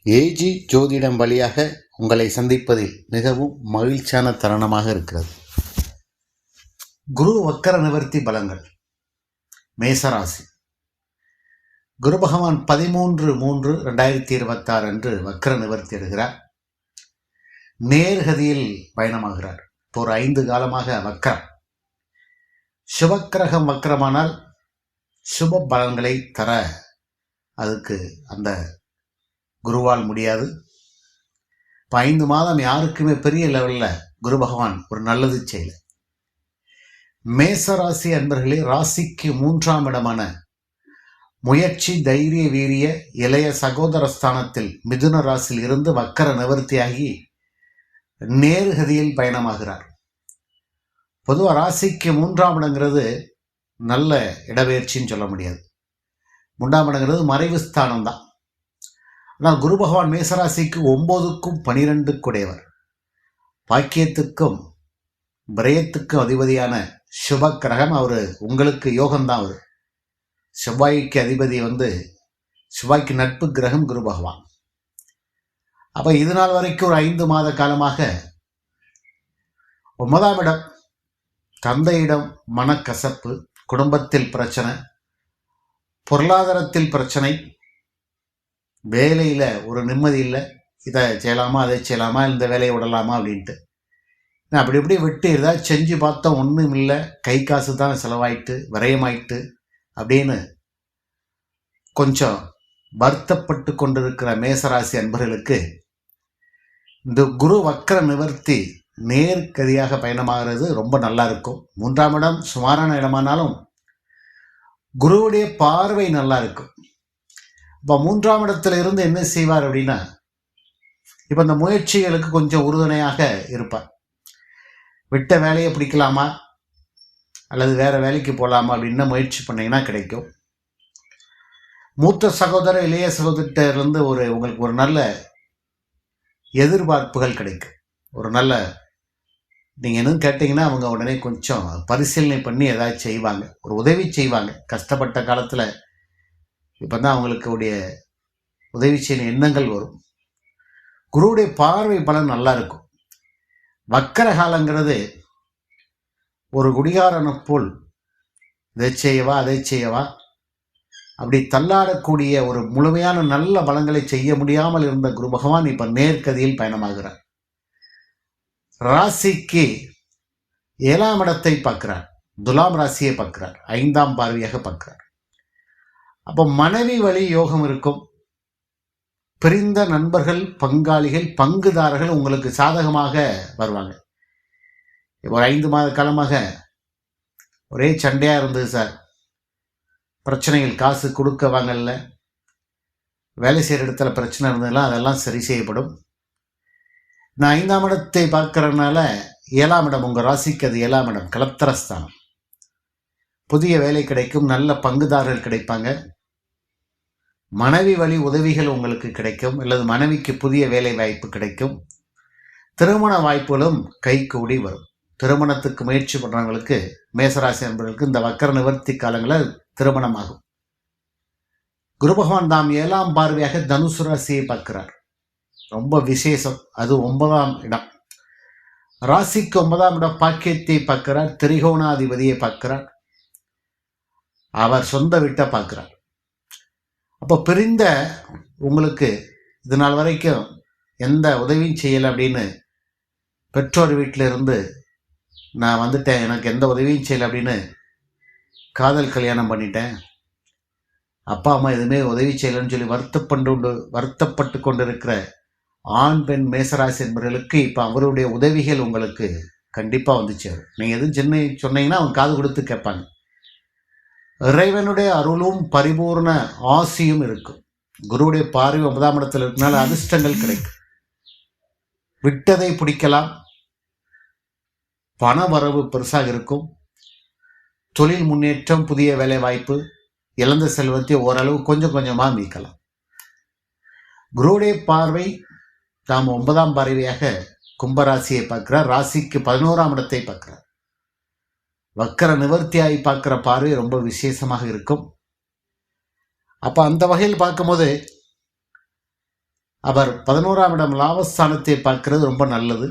AG ஜோதிடம் வழியாக உங்களை சந்திப்பதில் மிகவும் மகிழ்ச்சியான தருணமாக இருக்கிறது. குரு வக்கர நிவர்த்தி பலங்கள். மேசராசி. குரு பகவான் 13/3/2026 அன்று வக்கர நிவர்த்தி எடுகிறார். நேர்கதியில் பயணமாகிறார். ஒரு 5 காலமாக வக்கரம். சுபக்கிரகம் வக்கரமானால் சுப பலன்களை தர அதுக்கு அந்த குருவால் முடியாது. இப்போ 5 மாதம் யாருக்குமே பெரிய லெவலில் குரு பகவான் ஒரு நல்லது செய்யல. மேசராசி அன்பர்களே, ராசிக்கு 3ஆம் இடமான முயற்சி, தைரிய, வீரிய, இளைய சகோதர ஸ்தானத்தில் மிதுன ராசியில் இருந்து வக்கர நிவர்த்தியாகி நேர்கதியில் பயணமாகிறார். பொதுவாக ராசிக்கு 3ஆம் இடங்கிறது நல்ல இடப்பெயர்ச்சின்னு சொல்ல முடியாது. 3ஆம் இடங்கிறது மறைவு ஸ்தானம் தான். ஆனால் குரு பகவான் மேசராசிக்கு 9க்கும் 12க்கும் உடையவர். பாக்கியத்துக்கும் விரயத்துக்கும் அதிபதியான சுப கிரகம். அவர் உங்களுக்கு யோகம்தான். அவர் செவ்வாய்க்கு அதிபதி செவ்வாய்க்கு நட்பு கிரகம் குரு பகவான். அப்போ இது நாள் வரைக்கும் ஒரு 5 மாத காலமாக 9ஆம் இடம், தந்தையிடம் மனக்கசப்பு, குடும்பத்தில் பிரச்சனை, பொருளாதாரத்தில் பிரச்சனை, வேலையில் ஒரு நிம்மதி இல்லை. இதை செய்யலாமா, அதை செய்யலாமா, இந்த வேலையை விடலாமா அப்படின்ட்டு அப்படி இப்படி விட்டு ஏதாவது செஞ்சு பார்த்தோம், ஒன்றும் இல்லை, கை காசு தான் செலவாயிட்டு, விரயமாயிட்டு அப்படின்னு கொஞ்சம் வருத்தப்பட்டு கொண்டிருக்கிற மேசராசி அன்பர்களுக்கு இந்த குரு வக்கர நிவர்த்தி நேர்கதியாக பயணமாகிறது ரொம்ப நல்லா இருக்கும். 3ஆம் இடம் சுமாரான இடமானாலும் குருவுடைய பார்வை நல்லா இருக்கும். இப்போ 3ஆம் இடத்துல இருந்து என்ன செய்வார் அப்படின்னா, இப்போ இந்த முயற்சிகளுக்கு கொஞ்சம் உறுதுணையாக இருப்பார். விட்ட வேலையை பிடிக்கலாமா அல்லது வேற வேலைக்கு போகலாமா அப்படின்னு முயற்சி பண்ணிங்கன்னா கிடைக்கும். மூத்த சகோதர இளைய சகோதரர்கிட்ட இருந்து உங்களுக்கு ஒரு நல்ல எதிர்பார்ப்புகள் கிடைக்கும். ஒரு நல்ல நீங்கள் என்னன்னு கேட்டிங்கன்னா அவங்க உடனே கொஞ்சம் பரிசீலனை பண்ணி ஏதாச்சும் செய்வாங்க, ஒரு உதவி செய்வாங்க. கஷ்டப்பட்ட காலத்தில் இப்போ தான் அவங்களுக்கு உதவி செய்ய எண்ணங்கள் வரும். குருவுடைய பார்வை பலன் நல்லா இருக்கும். வக்கர காலங்கிறது ஒரு குடிகாரனை போல் இதை செய்யவா அதை செய்யவா அப்படி தள்ளாடக்கூடிய ஒரு முழுமையான நல்ல பலன்களை செய்ய முடியாமல் இருந்த குரு பகவான் இப்போ நேர்கதியில் பயணமாகிறார். ராசிக்கு 7ஆம் இடத்தை பார்க்கிறார். துலாம் ராசியை பார்க்கிறார். 5ஆம் பார்வையாக பார்க்கிறார். அப்போ மனைவி வழி யோகம் இருக்கும். பிரிந்த நண்பர்கள், பங்காளிகள், பங்குதாரர்கள் உங்களுக்கு சாதகமாக வருவாங்க. ஒரு 5 மாத காலமாக ஒரே சண்டையாக இருந்தது சார், பிரச்சனைகள், காசு கொடுக்க வாங்கல, வேலை செய்கிற இடத்துல பிரச்சனை இருந்ததுலாம் அதெல்லாம் சரி செய்யப்படும். நான் 5ஆம் இடத்தை பார்க்கறதுனால 7ஆம் இடம் உங்கள் ராசிக்கு அது 7ஆம் இடம் கலத்திரஸ்தானம். புதிய வேலை கிடைக்கும், நல்ல பங்குதாரர்கள் கிடைப்பாங்க, மனைவி வழி உதவிகள் உங்களுக்கு கிடைக்கும், அல்லது மனைவிக்கு புதிய வேலை வாய்ப்பு கிடைக்கும். திருமண வாய்ப்புகளும் கைகூடி வரும். திருமணத்துக்கு முயற்சி பண்ணுறவங்களுக்கு, மேசராசி நண்பர்களுக்கு இந்த வக்கர நிவர்த்தி காலங்களில் திருமணமாகும். குரு பகவான் தாம் 7ஆம் பார்வையாக தனுசு ராசியை பார்க்கிறார். ரொம்ப விசேஷம். அது 9ஆம் இடம். ராசிக்கு 9ஆம் இடம் பாக்கியத்தை பார்க்கிறார். திரிகோணாதிபதியை பார்க்கிறார். அவர் சொந்த வீட்டை பார்க்கிறார். அப்போ பிரிந்த உங்களுக்கு இது நாள் வரைக்கும் எந்த உதவியும் செய்யலை அப்படின்னு பெற்றோர் வீட்டில் இருந்து நான் வந்துட்டேன், எனக்கு எந்த உதவியும் செய்யலை அப்படின்னு காதல் கல்யாணம் பண்ணிட்டேன், அப்பா அம்மா எதுவுமே உதவி செய்யலைன்னு சொல்லி வருத்தப்பட்டு கொண்டிருக்கிற ஆண் பெண் மேசராசி என்பவர்களுக்கு இப்போ அவருடைய உதவிகள் உங்களுக்கு கண்டிப்பாக வந்து சேரும். நீங்கள் எதுவும் சொன்னீங்கன்னா அவங்க காது கொடுத்து கேட்பாங்க. இறைவனுடைய அருளும் பரிபூர்ண ஆசியும் இருக்கும். குருவுடைய பார்வை 9ஆம் இடத்துல இருக்கனால அதிர்ஷ்டங்கள் கிடைக்கும். விட்டதை பிடிக்கலாம். பண வரவு பெருசாக இருக்கும். தொழில் முன்னேற்றம், புதிய வேலை வாய்ப்பு, இழந்த செல்வத்தை ஓரளவு கொஞ்சம் கொஞ்சமாக மீட்கலாம். குருவுடைய பார்வை தாம் 9ஆம் பார்வையாக கும்பராசியை பார்க்கிறார். ராசிக்கு 11ஆம் இடத்தை பார்க்கிறார். வக்கர நிவர்த்தியாகி பார்க்குற பார்வை ரொம்ப விசேஷமாக இருக்கும். அப்போ அந்த வகையில் பார்க்கும்போது அவர் 11ஆம் இடம் லாபஸ்தானத்தை பார்க்கறது ரொம்ப நல்லது.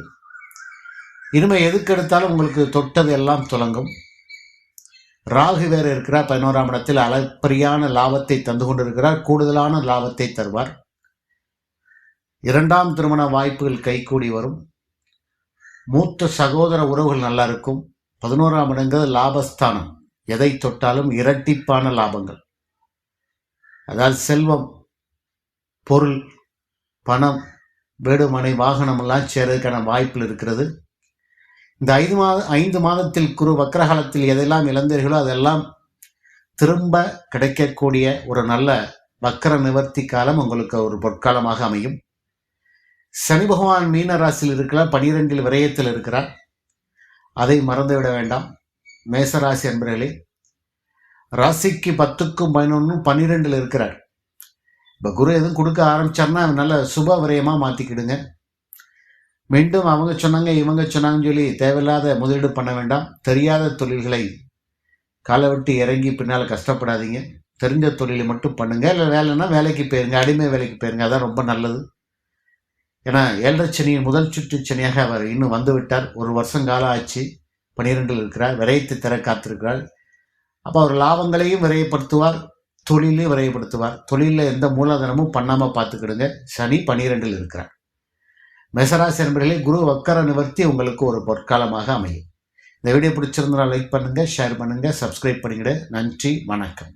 இனிமேல் எதுக்கு எடுத்தாலும் உங்களுக்கு தொட்டது எல்லாம் துலங்கும். ராகு வேறு இருக்கிறார் 11ஆம் இடத்தில், அளப்பரியான லாபத்தை தந்து கொண்டிருக்கிறார். கூடுதலான லாபத்தை தருவார். 2ஆம் திருமண வாய்ப்புகள் கைகூடி வரும். மூத்த சகோதர உறவுகள் நல்லா இருக்கும். 11ஆம் இடங்கிறது லாபஸ்தானம். எதை தொட்டாலும் இரட்டிப்பான லாபங்கள். அதாவது செல்வம், பொருள், பணம், வீடு, மனை, வாகனம் எல்லாம் சேர்றதுக்கான வாய்ப்புகள் இருக்கிறது. இந்த 5 மாதத்தில் குரு வக்ரகாலத்தில் எதெல்லாம் இழந்தீர்களோ அதெல்லாம் திரும்ப கிடைக்கக்கூடிய ஒரு நல்ல வக்ர நிவர்த்தி காலம் உங்களுக்கு ஒரு பொற்காலமாக அமையும். சனி பகவான் மீன ராசியில் இருக்கிறார், 12 விரயத்தில் இருக்கிறார். அதை மறந்துவிட வேண்டாம். மேசராசி அன்பர்களே, ராசிக்கு 10க்கும் 11ம் 12 இருக்கிறார். இப்போ குரு எதுவும் கொடுக்க ஆரம்பிச்சார்னா நல்ல சுப விரயமாக மாற்றிக்கிடுங்க. மீண்டும் அவங்க சொன்னாங்க இவங்க சொன்னாங்கன்னு சொல்லி தேவையில்லாத முதலீடு பண்ண வேண்டாம். தெரியாத தொழில்களை காலை விட்டு இறங்கி பின்னால் கஷ்டப்படாதீங்க. தெரிஞ்ச தொழிலை மட்டும் பண்ணுங்க. இல்லை வேலைன்னா வேலைக்கு போயிருங்க, அடிமை வேலைக்கு போயிருங்க. அதான் ரொம்ப நல்லது. ஏன்னா 7.5 சனியின் முதல் சுற்று சனியாக அவர் இன்னும் வந்து விட்டார். 1 வருஷம் காலம் ஆச்சு. 12 இருக்கிறார். விரயத்தை தர காத்திருக்கிறார். அப்போ அவர் லாபங்களையும் விரயப்படுத்துவார், தொழிலையும் விரயப்படுத்துவார். தொழிலில் எந்த மூலதனமும் பண்ணாமல் பார்த்துக்கிடுங்க. சனி 12 இருக்கிறார். மேசராசி நண்பர்களே, குரு வக்கர நிவர்த்தி உங்களுக்கு ஒரு பொற்காலமாக அமையும். இந்த வீடியோ பிடிச்சிருந்தா லைக் பண்ணுங்கள், ஷேர் பண்ணுங்கள், சப்ஸ்கிரைப் பண்ணிவிடு. நன்றி, வணக்கம்.